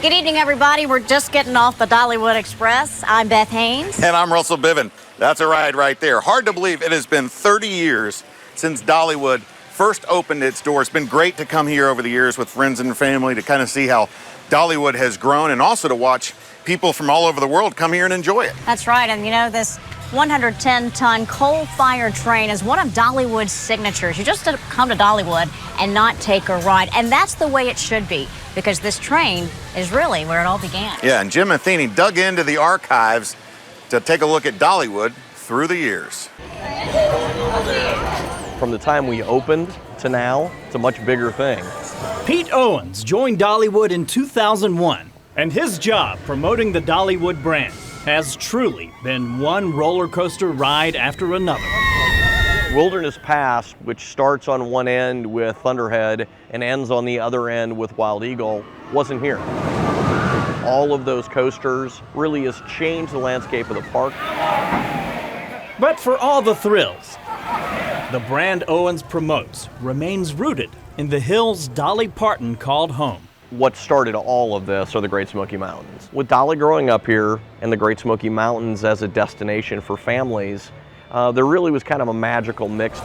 Good evening, everybody. We're just getting off the Dollywood Express. I'm Beth Haynes. And I'm Russell Biven. That's a ride right there. Hard to believe it has been 30 years since Dollywood first opened its doors. It's been great to come here over the years with friends and family to kind of see how Dollywood has grown and also to watch people from all over the world come here and enjoy it. That's right. And you know, this 110-ton coal-fired train is one of Dollywood's signatures. You just come to Dollywood and not take a ride. And that's the way it should be, because this train is really where it all began. Yeah, and Jim Matheny dug into the archives to take a look at Dollywood through the years. From the time we opened to now, it's a much bigger thing. Pete Owens joined Dollywood in 2001, and his job promoting the Dollywood brand has truly been one roller coaster ride after another. Wilderness Pass, which starts on one end with Thunderhead and ends on the other end with Wild Eagle, wasn't here. All of those coasters really has changed the landscape of the park. But for all the thrills, the brand Owens promotes remains rooted in the hills Dolly Parton called home. What started all of this are the Great Smoky Mountains. With Dolly growing up here and the Great Smoky Mountains as a destination for families, there really was kind of a magical mix.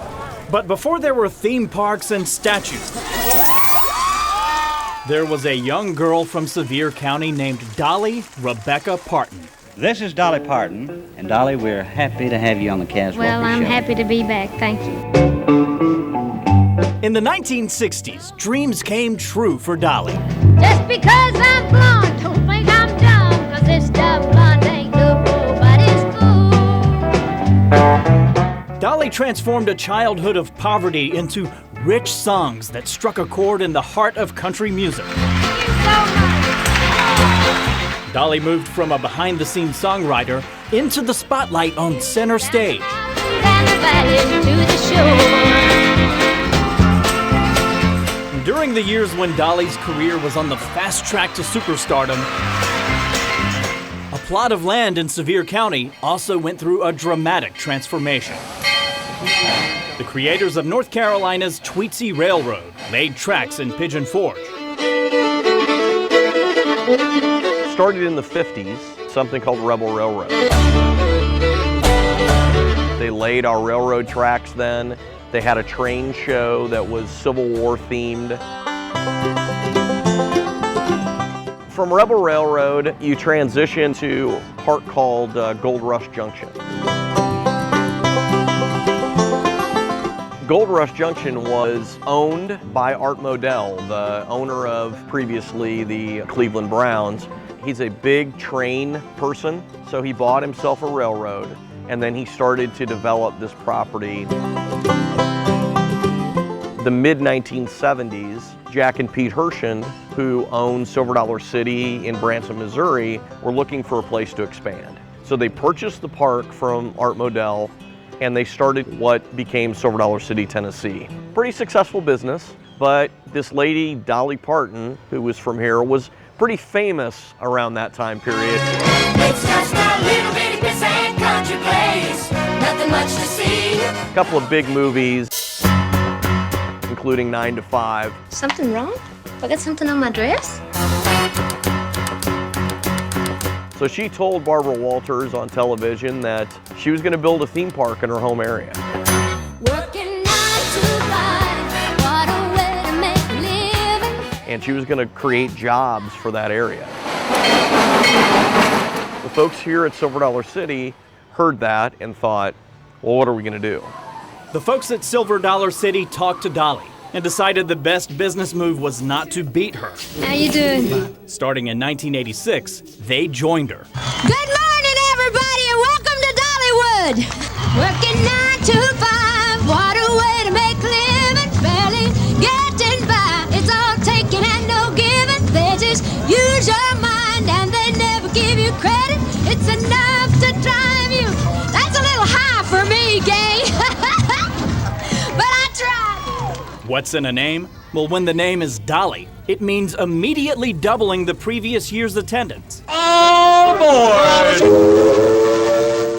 But before there were theme parks and statues, there was a young girl from Sevier County named Dolly Rebecca Parton. This is Dolly Parton, and Dolly, we're happy to have you on the Caswalker Well, I'm Show. happy to be back. Thank you. In the 1960s, dreams came true for Dolly. Just because I'm blonde, don't think I'm dumb, 'cause this stuff blonde ain't nobody's fool. Dolly transformed a childhood of poverty into rich songs that struck a chord in the heart of country music. Thank you so much. Dolly moved from a behind-the-scenes songwriter into the spotlight on center stage. And the valley to the shore. During the years when Dolly's career was on the fast track to superstardom, a plot of land in Sevier County also went through a dramatic transformation. The creators of North Carolina's Tweetsie Railroad laid tracks in Pigeon Forge. Started in the 50s, something called Rebel Railroad. They laid our railroad tracks then. They had a train show that was Civil War themed. From Rebel Railroad, you transition to a part called Gold Rush Junction. Gold Rush Junction was owned by Art Modell, the owner of previously the Cleveland Browns. He's a big train person, so he bought himself a railroad, and then he started to develop this property. The mid-1970s, Jack and Pete Hershend, who owned Silver Dollar City in Branson, Missouri, were looking for a place to expand. So they purchased the park from Art Modell, and they started what became Silver Dollar City, Tennessee. Pretty successful business, but this lady, Dolly Parton, who was from here, was pretty famous around that time period. It's just a little bitty pissant country place, nothing much to see. A couple of big movies, including 9 to 5. Something wrong? I got something on my dress? So she told Barbara Walters on television that she was going to build a theme park in her home area. Working 9 to 5, what a way to make a living. And she was going to create jobs for that area. The folks here at Silver Dollar City heard that and thought, well, what are we going to do? The folks at Silver Dollar City talked to Dolly and decided the best business move was not to beat her. How you doing? Starting in 1986, they joined her. Good morning, everybody, and welcome to Dollywood. Working 9 to 5, what a way to make a living. Barely getting by, it's all taking and no giving. They just use your mind and they never give you credit. It's enough to drive you. That's a little high for me, gang. But I tried. What's in a name? Well, when the name is Dolly, it means immediately doubling the previous year's attendance. Oh boy!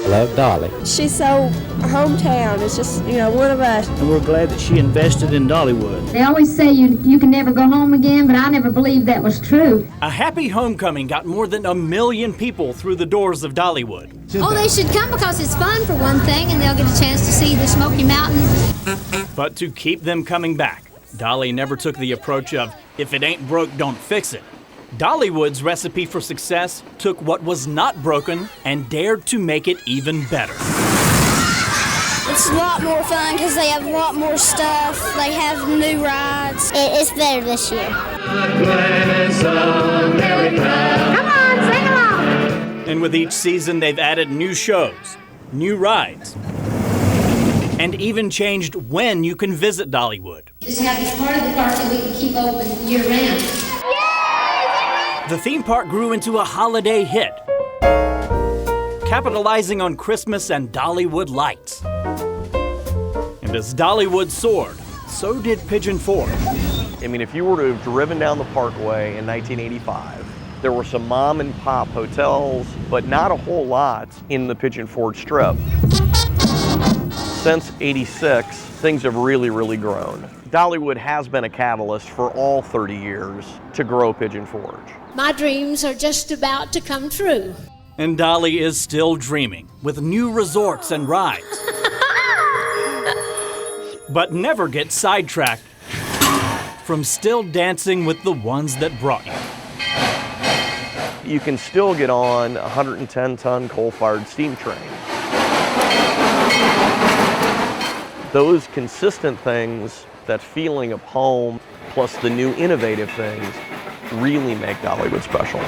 Love Dolly. She's so hometown. It's just, one of us. And we're glad that she invested in Dollywood. They always say you can never go home again, but I never believed that was true. A happy homecoming got more than 1 million people through the doors of Dollywood. Oh, they should come because it's fun for one thing, and they'll get a chance to see the Smoky Mountains. But to keep them coming back, Dolly never took the approach of, if it ain't broke, don't fix it. Dollywood's recipe for success took what was not broken and dared to make it even better. It's a lot more fun because they have a lot more stuff. They have new rides. It's better this year. Come on, sing along. And with each season, they've added new shows, new rides, and even changed when you can visit Dollywood. Just have this part of the park that we can keep open year-round. The theme park grew into a holiday hit, capitalizing on Christmas and Dollywood lights. And as Dollywood soared, so did Pigeon Forge. I mean, if you were to have driven down the Parkway in 1985, there were some mom and pop hotels, but not a whole lot in the Pigeon Forge Strip. Since '86, things have really, really grown. Dollywood has been a catalyst for all 30 years to grow Pigeon Forge. My dreams are just about to come true. And Dolly is still dreaming with new resorts and rides. But never get sidetracked from still dancing with the ones that brought you. You can still get on a 110-ton coal-fired steam train. Those consistent things, that feeling of home, plus the new innovative things, really make Dollywood special.